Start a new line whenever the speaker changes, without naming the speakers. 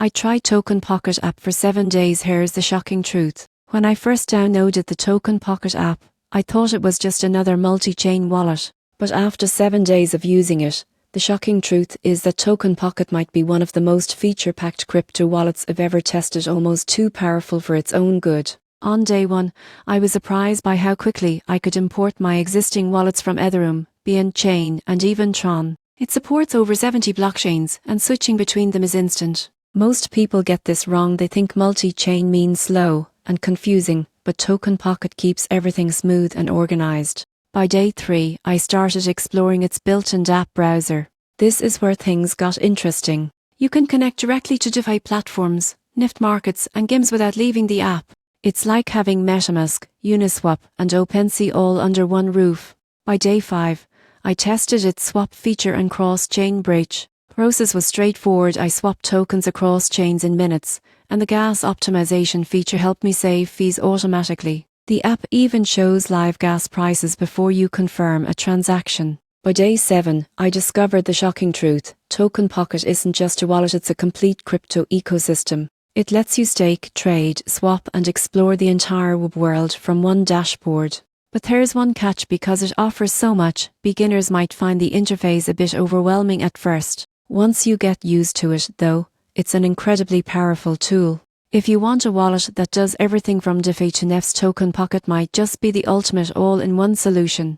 I tried TokenPocket app for 7 days. Here's the shocking truth. When I first downloaded the TokenPocket app, I thought it was just another multi-chain wallet. But after 7 days of using it, the shocking truth is that TokenPocket might be one of the most feature-packed crypto wallets I've ever tested, almost too powerful for its own good. On day 1, I was surprised by how quickly I could import my existing wallets from Ethereum, BN Chain, and even Tron. It supports over 70 blockchains, and switching between them is instant. Most people get this wrong. They think multi-chain means slow and confusing, but TokenPocket keeps everything smooth and organized. By day 3, I started exploring its built-in app browser. This is where things got interesting. You can connect directly to DeFi platforms, NIFT markets, and games without leaving the app. It's like having MetaMask, Uniswap, and OpenSea all under one roof. By day 5, I tested its swap feature and cross-chain bridge. The process was straightforward. I swapped tokens across chains in minutes, and the gas optimization feature helped me save fees automatically. The app even shows live gas prices before you confirm a transaction. By day 7, I discovered the shocking truth. TokenPocket isn't just a wallet, it's a complete crypto ecosystem. It lets you stake, trade, swap, and explore the entire web world from one dashboard. But there's one catch: because it offers so much, beginners might find the interface a bit overwhelming at first. Once you get used to it, though, it's an incredibly powerful tool. If you want a wallet that does everything from DeFi to NFTs, TokenPocket might just be the ultimate all-in-one solution.